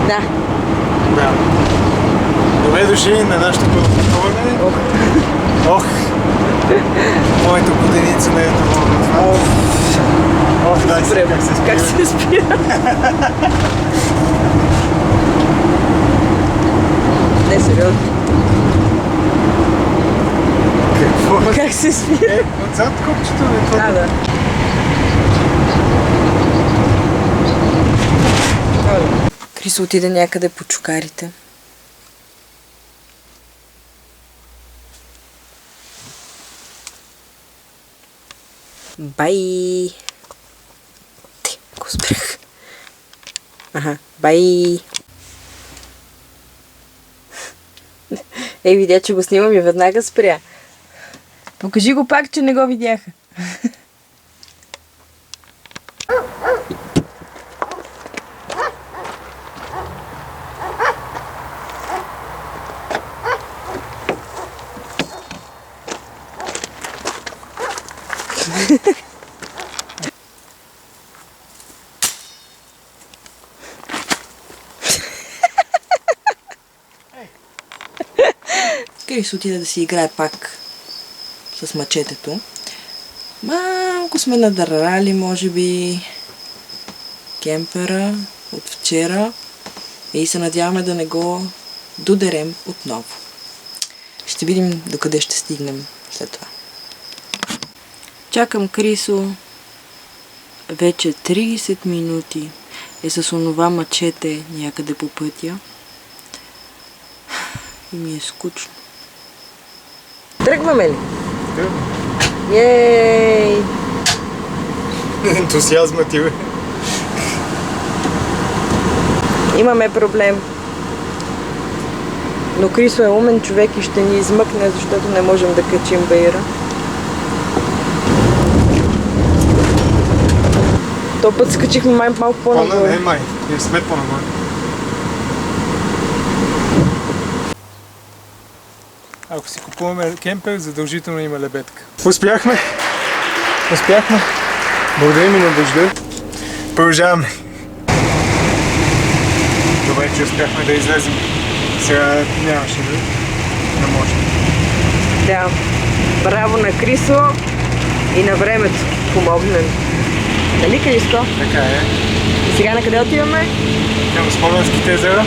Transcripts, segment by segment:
Да. Да. Добре дошли на нашето първо пътуване. Ох! Моята годеница не е доволна това. Ох, дай се, как се спира. Как се спира? Не, сериозно. Какво? Как се спира? Отзад копчето не е това. Да. Крис отиде някъде по чукарите. Бай! Го спрях. Аха, бай! Ей, видя, че го снимам и веднага спря. Покажи го пак, че не го видяха. Крис отида да си играе пак с мачетето. Малко сме надърали, може би, кемпера от вчера и се надяваме да не го додерем отново. Ще видим докъде ще стигнем след това. Чакам Крисо вече 30 минути е с онова мачете някъде по пътя и ми е скучно. Тръгваме ли? Тръгваме. Ей! Ентусиазма ти, бе. Имаме проблем. Но Крисо е умен човек и ще ни измъкне, защото не можем да качим баира. То път скачихме малко по-нагоре. Не, май. Не сме по-нагоре. Ако си купуваме кемпер, задължително има лебедка. Успяхме! Успяхме! Благодарим и на дъжда. Продължаваме. Добре, че успяхме да излезем. Сега нямаше да може. Да. Браво на Крисо и на времето. Помогна. Нали, Криско? Така е. И сега на къде отиваме? Към Смолянските езера.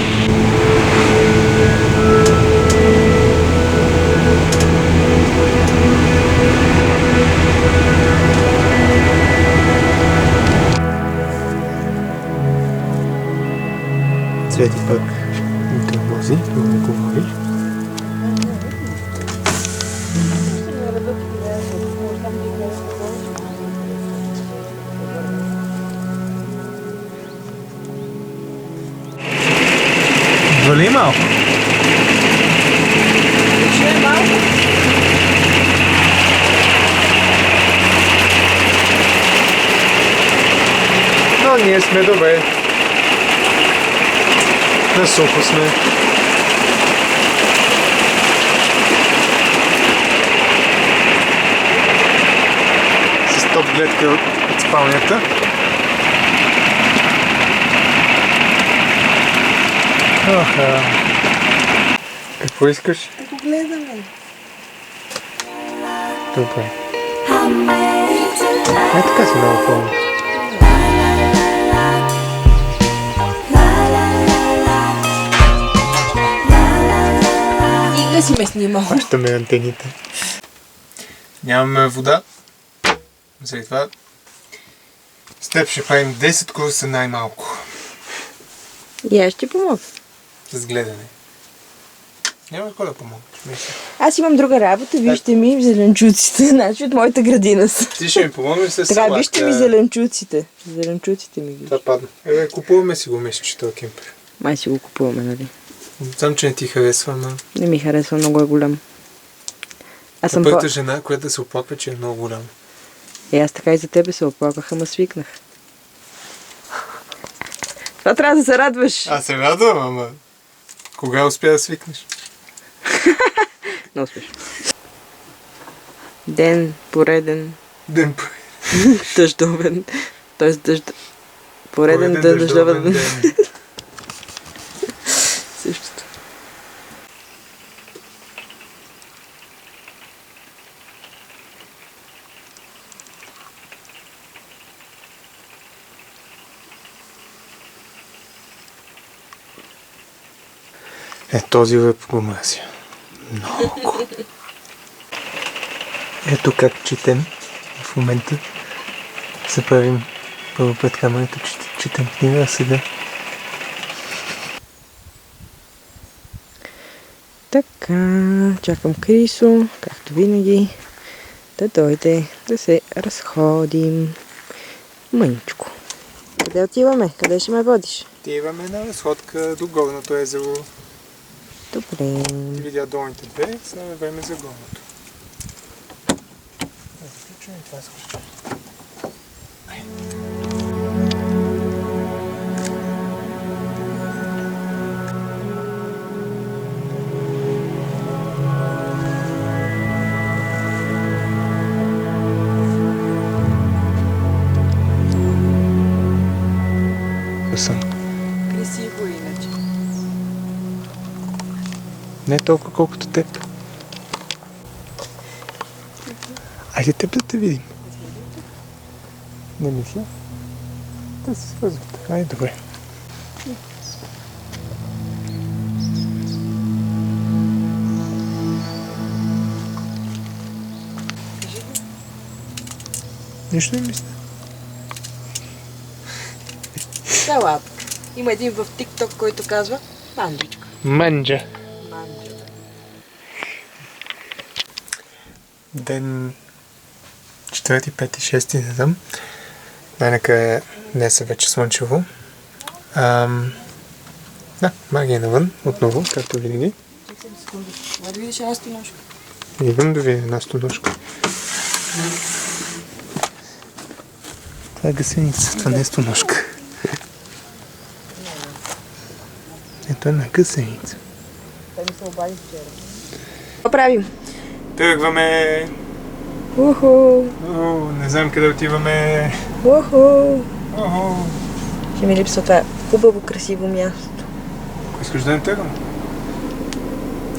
Цвети пък ни тормози, да го говори. Вали малко. Ще малко. Но ние сме добре. На сухо сме. С топ гледка от спалнята. Какво искаш? Да го гледаме. Добре. Така си много пълно. И да си ме снимал. Хващаме антените. Нямаме вода. Заради това с теб ще правим 10 курса най-малко. И аз ще помогна. С гледане. Няма кой да помогнеш. Аз имам друга работа, вижте ми зеленчуците, значи от моята градина са. Ти ще ми помогнеш с Така, вижте ми зеленчуците. Зеленчуците ми вижте. Това падна. Купуваме си го, мисля, че това кемпер. Май си го купуваме, нали? Знам, че не ти харесва, но... Не ми харесва, много е голям. Аз съм Първата жена, която да се оплаква, че е много голям. Аз така и за тебе се оплаквах, ама свикнах. Това трябва да се радваш. Аз се радвам, ама... Кога успя да свикнеш? Не успеш. Ден пореден. Ден пореден. Дъждовен. Тоест пореден дъждовен ден. Този лъп го мразя. Много. Ето как четем в момента. Се правим първо пред камерата, четем книга, а сега. Така, чакам Крисо, както винаги, да дойде, да се разходим. Мъничко. Къде отиваме? Къде ще ме водиш? Отиваме на разходка до горното езеро. Добре. Ти видя долните две, сега е време за горното. Да заключим и това скочи. Красиво иначе. Не толкова колкото теб. Айде теб да те видим. Не мисля. Да се свързват. Айде, добре. Нищо не мисля. Да, ладно. Има един в TikTok, който казва манджичка. Манджа. Манджа. Ден 4, 5, 6, не знам. Най-накрая днес е вече слънчево. Да, магия е навън, отново, както винаги. Чакай секунда. Да видиш една стоножка. Идвам да видя една стоножка. Това е гъсеница, това не е стоножка. Ето една гъсеница. Той ми се обади вчера. Какво правим? Тръгваме! Уху! Не знам къде отиваме. Уху! Ще ми липсва това хубаво, красиво място. Ако искаш да не тръгвам?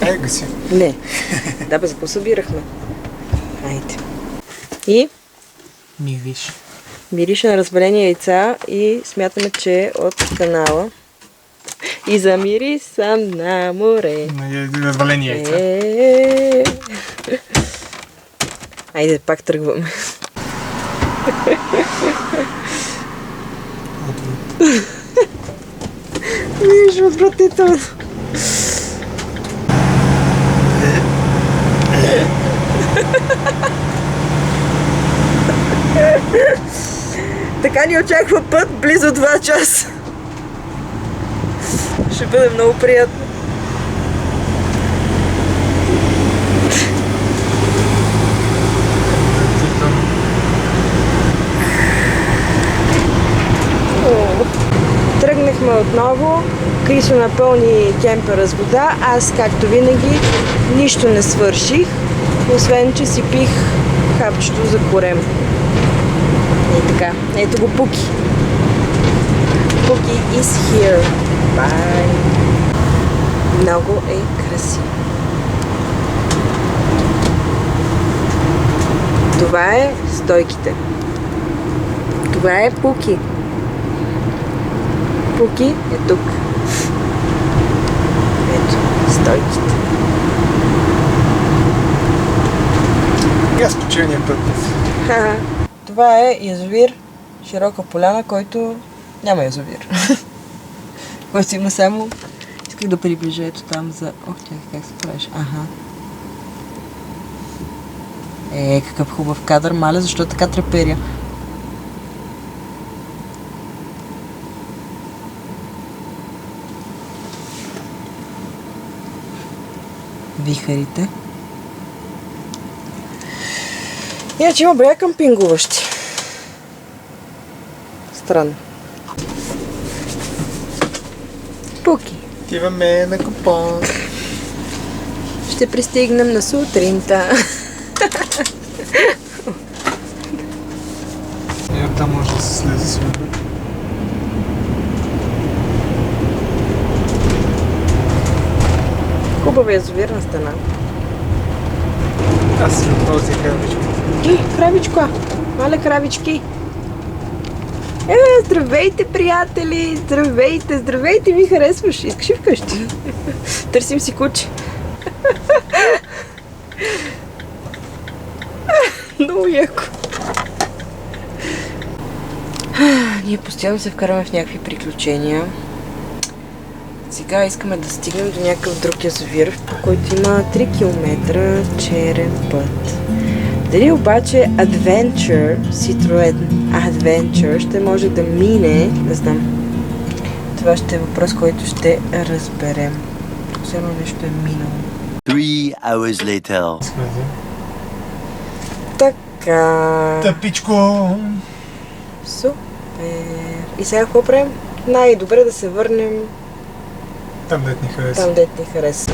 Ай, гаси. Не. Да, бе, за какво събирахме? Айде. И Мириш. мирише на развалени яйца и смятаме, че е от канала. И замири съм на море. Развалени яйца. Айде, пак тръгваме. Виж, отвратително. Така ни очаква път близо 2 часа. Ще бъде много приятно. Тръгнахме отново. Крисо напълни кемпера с вода. Аз, както винаги, нищо не свърших, освен че си пих хапчето за корем. И така. Ето го Пуки. Пуки is here. Bye. Много е красиво. Това е стойките. Това е Пуки. Пуки е тук. Ето, стойките. Аз почивния път. Това е язовир, широка поляна, който няма язовир. Който има само... Исках да приближа ето там за... Ох, чакай, как се правиш? Аха. Какъв хубав кадър, маля, защо така треперя? Вихарите. Иначе има броя къмпингуващи. Странно. Пуки. Отиваме на купон. Ще пристигнем на сутринта. И оттам може да се слезе сигурно. Хубава язовирна стена. Аз съм този кравичко. Кравичко! Маля, кравички! Здравейте, приятели! Здравейте, здравейте! Ми харесваш. Искаш ли вкъщи? Търсим си куче. Много яко. Ние постоянно се вкараме в някакви приключения. Сега искаме да стигнем до някакъв друг язовир, по който има 3 км черен път. Дали обаче Adventure, Citroen Adventure ще може да мине, не знам. Това ще е въпрос, който ще разберем. Все едно нещо е минало. 3 hours later. Така. Тъпичко! Супер. И сега какво правим? Най-добре да се върнем Там дет ни хареса. там, дет ни хареса.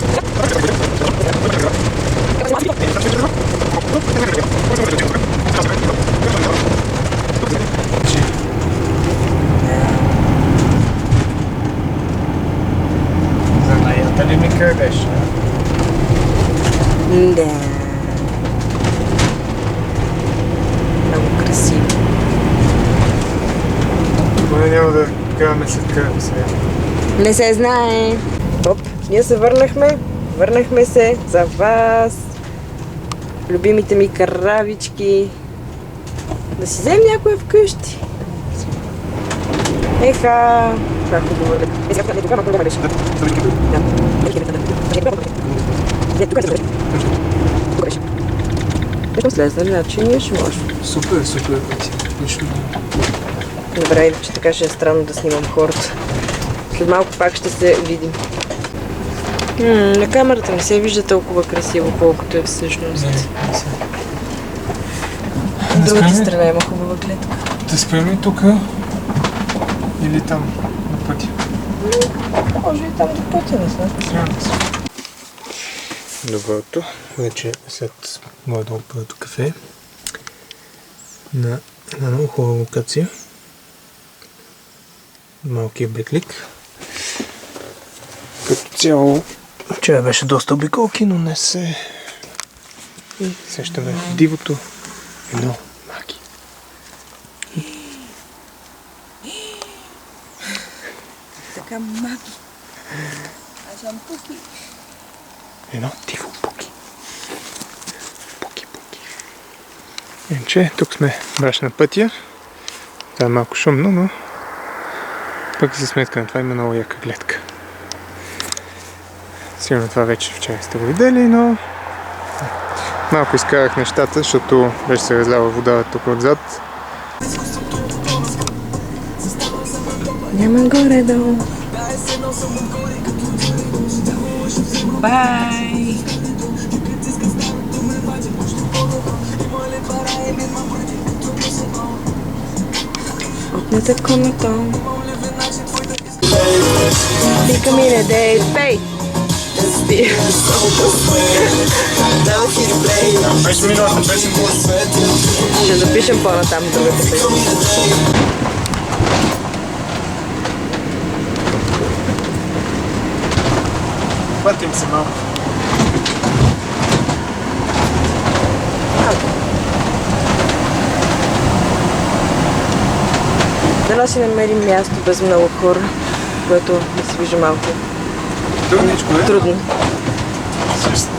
За наята ли ми къде беше? Да. Много красиво. Поне няма да караме след къде сега. Не се знае. Оп, ние се върнахме. Върнахме се за вас. Любимите ми каравички. Да си вземем някоя вкъщи. Еха. Това е хубаво. Тук беше. Ще слезна, значи ние ще можем. Супер пъти. Нищо не. Добре, че така ще е странно да снимам хората. След малко пак ще се видим. На камерата не се вижда толкова красиво, колкото е всъщност. От другата страна има хубава гледка. Да спрем ли тук? Или там на пътя? Може и там до пътя, не знам. Трябва да се. Доброто, вече след моето първото кафе на една много хубава локация. Малкият Бетлик. Като цяло, вчера беше доста обиколки, но днес се сещаме дивото едно маги. Така маги. Аз съм Пуки. Едно диво Пуки. Пуки. Иначе, тук сме баш на пътя. Това е малко шумно, но пък за сметка на това има много яка гледка. Сигурно това вече вчера сте го видели, но малко изкарах нещата, защото беше се разлява вода тук отзад. Няма горе-долу. Бай! Опнете комето. Пика мине, дей, пей! Беше миналата песен. Ще запишем по-натам другата песен. Пътим се малко. Дано си намерим място без много хора, което да се вижда малко Трудничко е. трудно.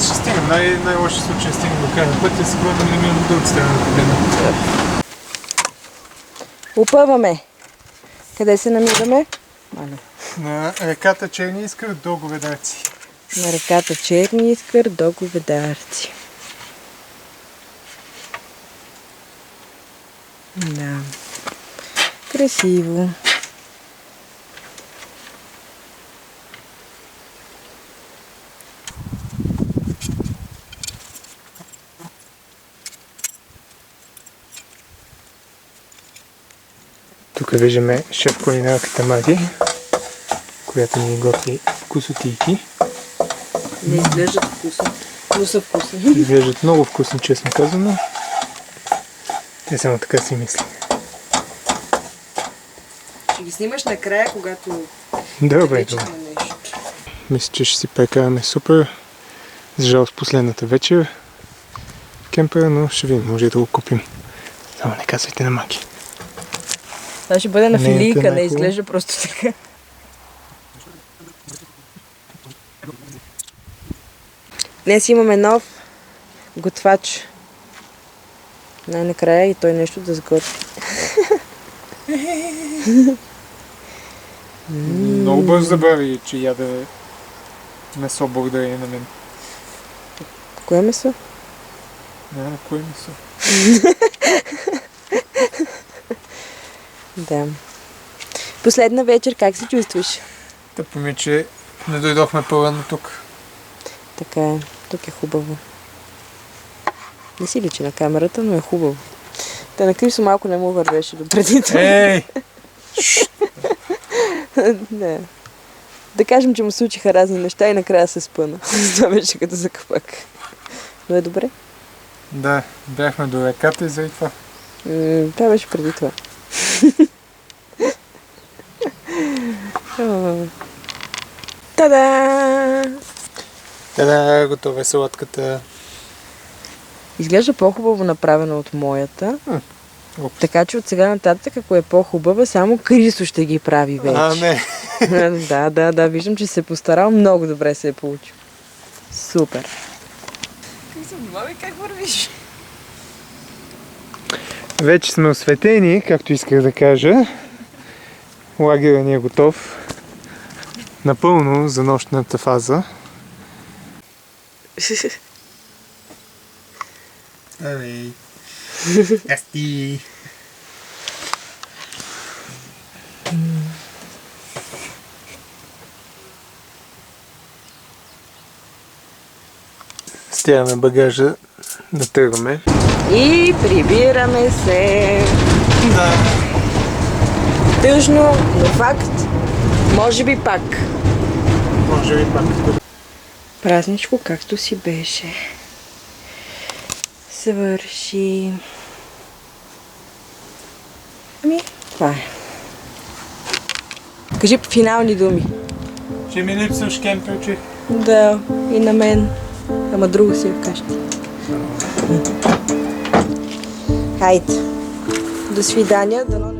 Ще стигнем. Най-лоши случай ще стигнем до края на пътя. Сега да минем до другата страна на погледна. Опъваме. Къде се намираме? На реката Черни Искър до Говедарци. На реката Черни Искър до Говедарци. Да. Красиво. Тук виждаме шеф-кулинарката Мади, която ни готви вкусотийки. Не изглеждат вкусно, но са вкусни. Изглеждат много вкусни, честно казано. Те само така си мисли. Ще ги снимаш накрая, когато Добре, вече добре. на нещо. Мисля, че ще си прекараме супер. За жалост последната вечер кемпера, но ще видим, може да го купим. Само не казвайте на Маги. Това ще бъде на Не е филийка, не най-хубаво. изглежда просто така. Днес имаме нов готвач. Най-накрая и той нещо да сготви. Много бързо забрави, че яде месо благодарение на мен. Кое месо? Не, на кое месо? Да. Последна вечер, как се чувстваш? Тъпо ми, че не дойдохме по-рано тук. Така е. Тук е хубаво. Не си личи на камерата, но е хубаво. Та на Крисо малко не му вървеше до преди това. Ей! Не. Да кажем, че му случиха разни неща и накрая се спъна. Това беше като за капак. Но е добре. Да, бяхме до реката и заради това. Това беше преди това. Та-да! Да, готова е салатката. Изглежда по-хубаво направена от моята. Упс. Така че от сега нататък, ако е по-хубава, само Крисо ще ги прави вече. А, не. Да, виждам, че се е постарал. Много добре се е получил. Супер. Крисо, внимавай как вървиш. Вече сме осветени, както исках да кажа. Лагерът ни е готов. Напълно за нощната фаза. Ей. Ясти. Стягаме багажа да тръгваме. И прибираме се. Да. Тъжно, но факт. Може би пак. Може би пак. Празничко както си беше. Свърши. Ами, това е. Кажи финални думи. Ще ми липсваш, кемперче. Да, и на мен. Ама друго си я кажа. Хайде. До свидания. Дано